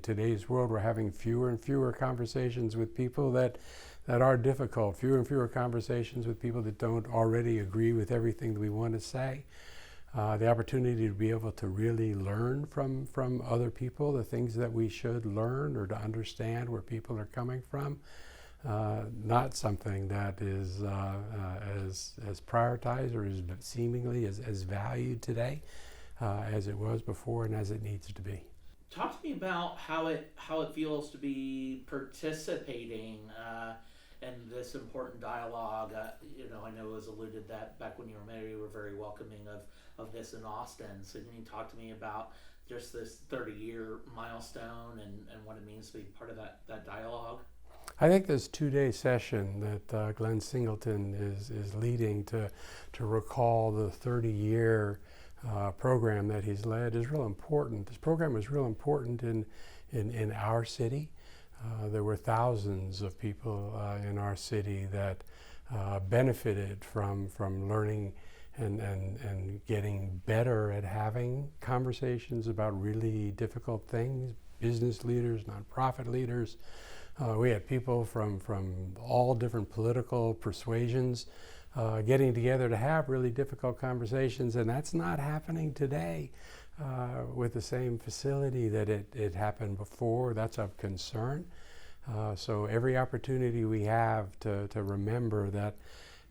today's world, we're having fewer and fewer conversations with people that are difficult, fewer and fewer conversations with people that don't already agree with everything that we want to say. The opportunity to be able to really learn from other people, the things that we should learn, or to understand where people are coming from. Not something that is as prioritized or is seemingly as valued today as it was before and as it needs to be. Talk to me about how it feels to be participating in this important dialogue. I know it was alluded that back when you were mayor, you were very welcoming of this in Austin. So can you talk to me about just this 30-year milestone and what it means to be part of that dialogue? I think this 2-day session that Glen Singleton is leading to recall the 30-year program that he's led is real important. This program was real important in our city. There were thousands of people in our city that benefited from learning and getting better at having conversations about really difficult things. Business leaders, nonprofit leaders. We had people from all different political persuasions getting together to have really difficult conversations, and that's not happening today with the same facility that it happened before. That's of concern. So every opportunity we have to remember that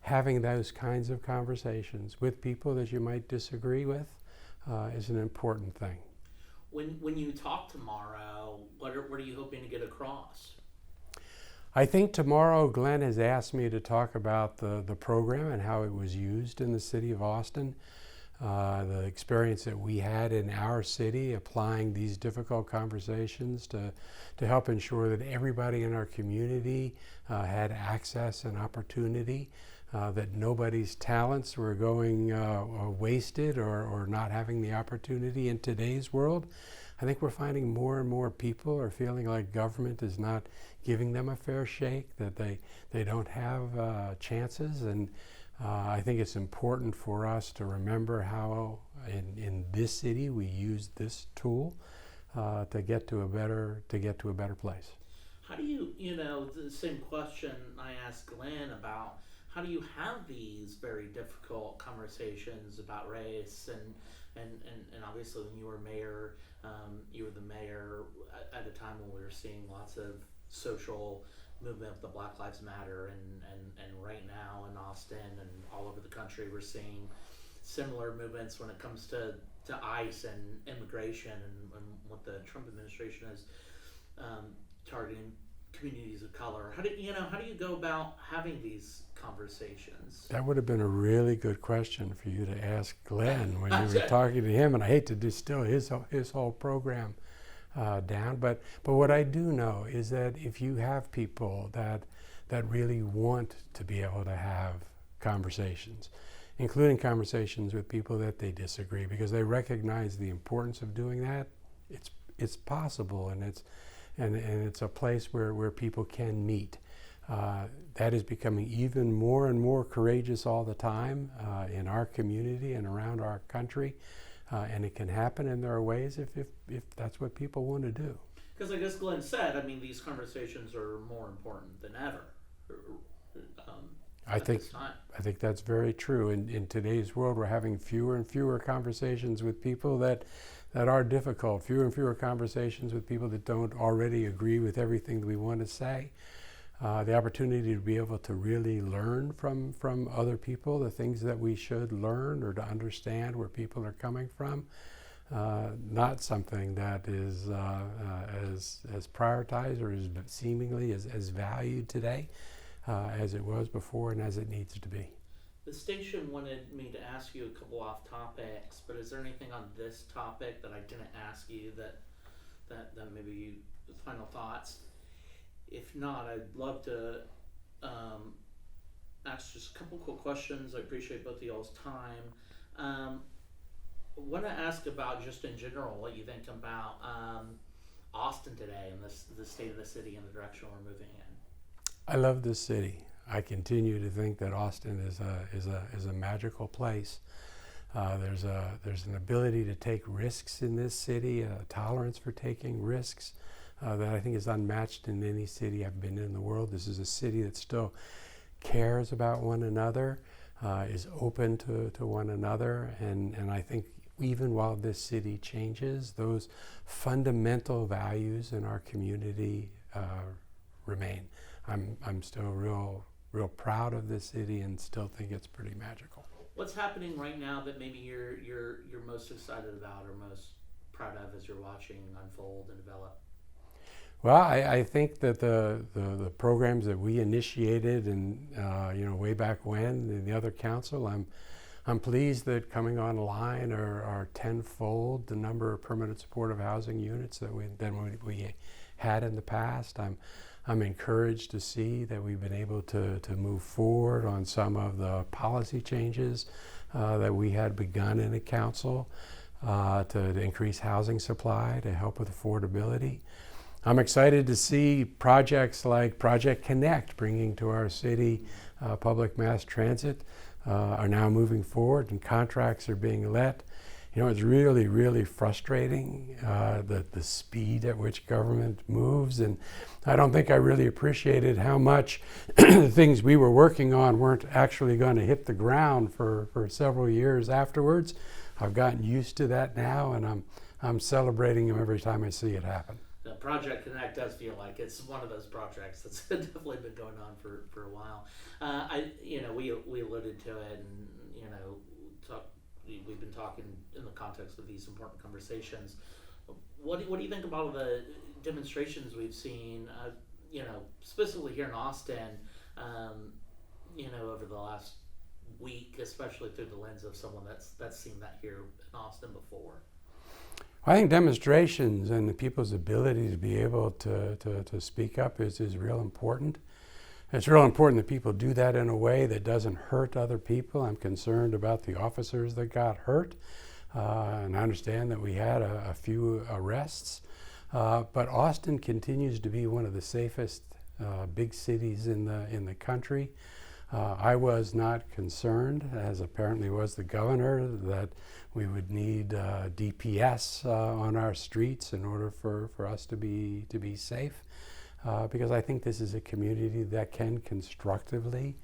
having those kinds of conversations with people that you might disagree with is an important thing. When you talk tomorrow, what are you hoping to get across? I think tomorrow Glen has asked me to talk about the program and how it was used in the city of Austin, the experience that we had in our city applying these difficult conversations to help ensure that everybody in our community had access and opportunity, that nobody's talents were going wasted or not having the opportunity in today's world. I think we're finding more and more people are feeling like government is not giving them a fair shake, that they don't have chances. And I think it's important for us to remember how in this city we use this tool to get to a better place. How do you, the same question I asked Glenn about, how do you have these very difficult conversations about race and obviously when you were mayor, you were the mayor at a time when we were seeing lots of social movement of the Black Lives Matter and right now in Austin and all over the country we're seeing similar movements when it comes to ICE and immigration and what the Trump administration is targeting communities of color. How do you go about having these conversations? That would have been a really good question for you to ask Glenn when you were talking to him, and I hate to distill his whole program down, but what I do know is that if you have people that really want to be able to have conversations, including conversations with people that they disagree, because they recognize the importance of doing that, it's possible, and it's a place where people can meet. That is becoming even more and more courageous all the time in our community and around our country. And it can happen, and there are ways if that's what people want to do. Because I guess Glenn said, these conversations are more important than ever. I think that's very true. In today's world, we're having fewer and fewer conversations with people that are difficult, fewer and fewer conversations with people that don't already agree with everything that we want to say. The opportunity to be able to really learn from other people, the things that we should learn, or to understand where people are coming from. Not something that is as prioritized or is seemingly as valued today as it was before and as it needs to be. The station wanted me to ask you a couple off topics, but is there anything on this topic that I didn't ask you that maybe you, final thoughts? If not, I'd love to ask just a couple quick questions. I appreciate both of y'all's time. I want to ask about just in general what you think about Austin today and the state of the city and the direction we're moving in. I love this city. I continue to think that Austin is a magical place. There's an ability to take risks in this city, a tolerance for taking risks, that I think is unmatched in any city I've been in the world. This is a city that still cares about one another, is open to one another, and I think even while this city changes, those fundamental values in our community remain. I'm still real proud of this city and still think it's pretty magical. What's happening right now that maybe you're most excited about or most proud of as you're watching unfold and develop? Well, I think that the programs that we initiated and way back when in the other council, I'm pleased that coming online are tenfold the number of permanent supportive housing units that we had in the past. I'm encouraged to see that we've been able to move forward on some of the policy changes that we had begun in the council to increase housing supply to help with affordability. I'm excited to see projects like Project Connect bringing to our city public mass transit are now moving forward and contracts are being let. It's really frustrating the speed at which government moves, and I don't think I really appreciated how much the things we were working on weren't actually going to hit the ground for several years afterwards. I've gotten used to that now, and I'm celebrating them every time I see it happen. The Project Connect does feel like it's one of those projects that's definitely been going on for a while. We alluded to it, and we've been talking in the context of these important conversations. What do you think about all the demonstrations we've seen? Specifically here in Austin, over the last week, especially through the lens of someone that's seen that here in Austin before. I think demonstrations and the people's ability to be able to speak up is real important. It's real important that people do that in a way that doesn't hurt other people. I'm concerned about the officers that got hurt, and I understand that we had a few arrests. But Austin continues to be one of the safest big cities in the country. I was not concerned, as apparently was the governor, that we would need DPS on our streets in order for us to be safe, because I think this is a community that can constructively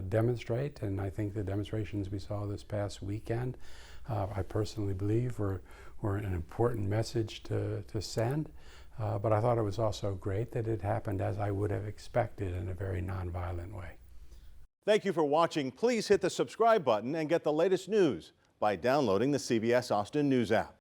demonstrate, and I think the demonstrations we saw this past weekend, I personally believe were an important message to send. But I thought it was also great that it happened as I would have expected, in a very nonviolent way. Thank you for watching. Please hit the subscribe button and get the latest news by downloading the CBS Austin News app.